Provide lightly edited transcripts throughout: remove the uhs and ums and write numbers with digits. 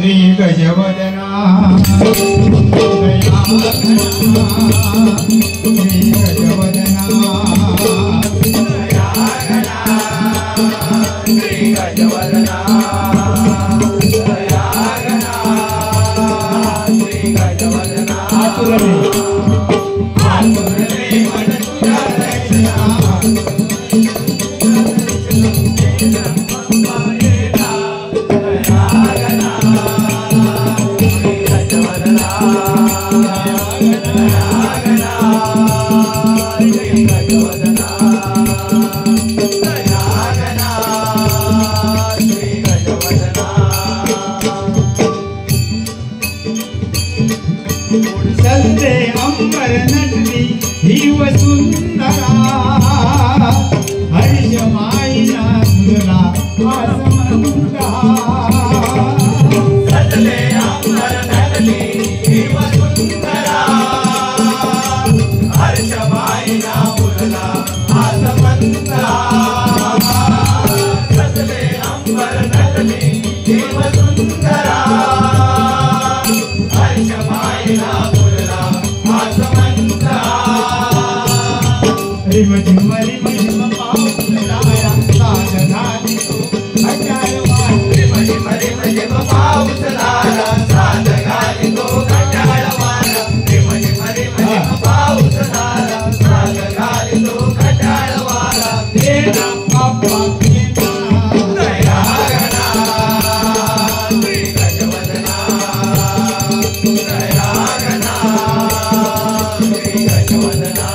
श्री गजवदना श्री गजवदना श्री गजवदना श्री गजवदना आतुरले मन तुझ्या दर्शना सलते अंबर नटली हिव सुंदरा हर्ष माईला तुला आसमंता सलते अंबर नटली हिव सुंदरा हर्ष माईला तुला आसमंता सलते अंबर नटली हिव सुंदरा हर्ष माईला रिम झिम पाऊस लाया साध घाली तो घटाळवान रिम झिम पाऊस लाया साध घाली तो घटाळवान रिम झिम पाऊस लाया साध घाली तो घटाळवान देना बाप्पा देना दया गणा श्री गजवदना दया गणा श्री गजवदना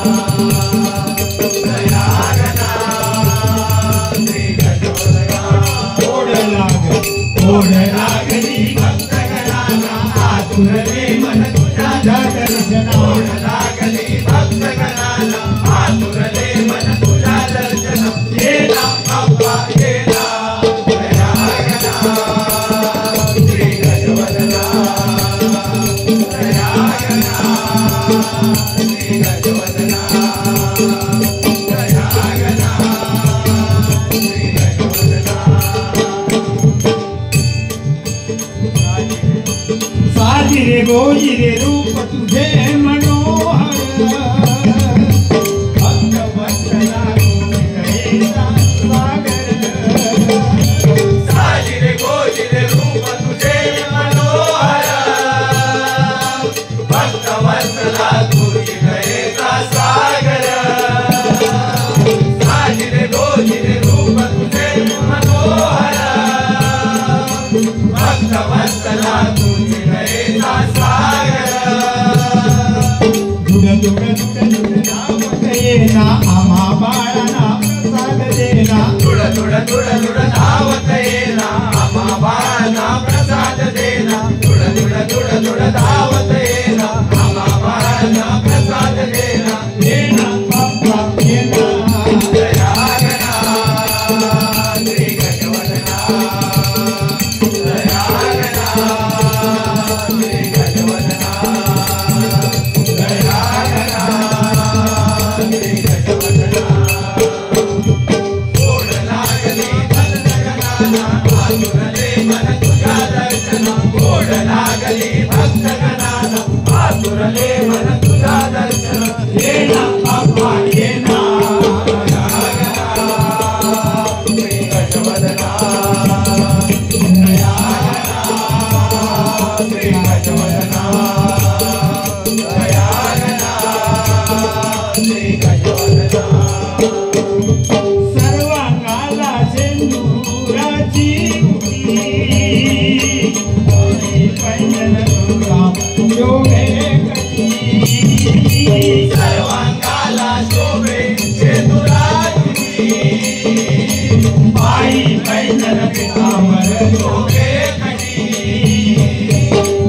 ओढ लागली भक्तगणाला आतुरले मन तुझ्या दर्शना ओढ लागली भक्तगणाला आतुरले मन तुझ्या दर्शना येना बाप्पा येना दया गणा श्री गजवदना दया गणा श्री गजवदना दया गणा श्री गजवदना साजिरे गोजिरे रूप तुझे मनोहर भक्त वत्सला गोविंदा सागर साजिरे गोजिरे रूप तुझे मनोहर भक्त वत्सला गोविंदा सागर साजिरे गोजिरे रूप तुझे मनोहर भक्त वत्सला ना आम्हा बाळांना प्रसाद देना तुड तुड तुड तुड धावत येना आम्हा बाळांना प्रसाद देना तुड तुड तुड तुड धावत येना आम्हा बाळांना प्रसाद देना देना बाप्पा देना दया गणा श्री गजवदना दया गणा श्री गजवदना दया गणा श्री गजवदना ओढ लागली भक्तगणाला आतुरले मन तुझ्या दर्शना ओढ लागली भक्तगणाला आतुरले मन तुझ्या दर्शना येना बाप्पा येना दया गणा श्री गजवदना दया गणा श्री गजवदना दया गणा श्री गजवदना सर्वांगाला सिंदूराची मुठी पैंजण तुला शोभे कधी सर्वांगाला शोभे सिंदूराची पायी पैंजण पितांबर शोभे कधी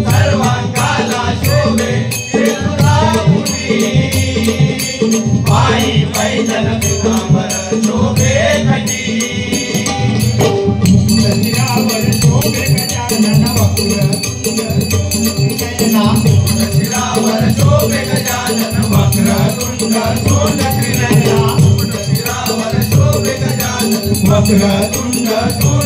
सर्वांगाला शोभे सिंदूराची पायी पैंजण पितांबर शोभे कधी मुकुटशिरावर शोभे गजानन वक्र मुकुटशिरावर शोभे गजानन वक्र तुंड सोंड त्रिनयना मुकुटशिरावर शोभे गजानन वक्र तुंड सोंड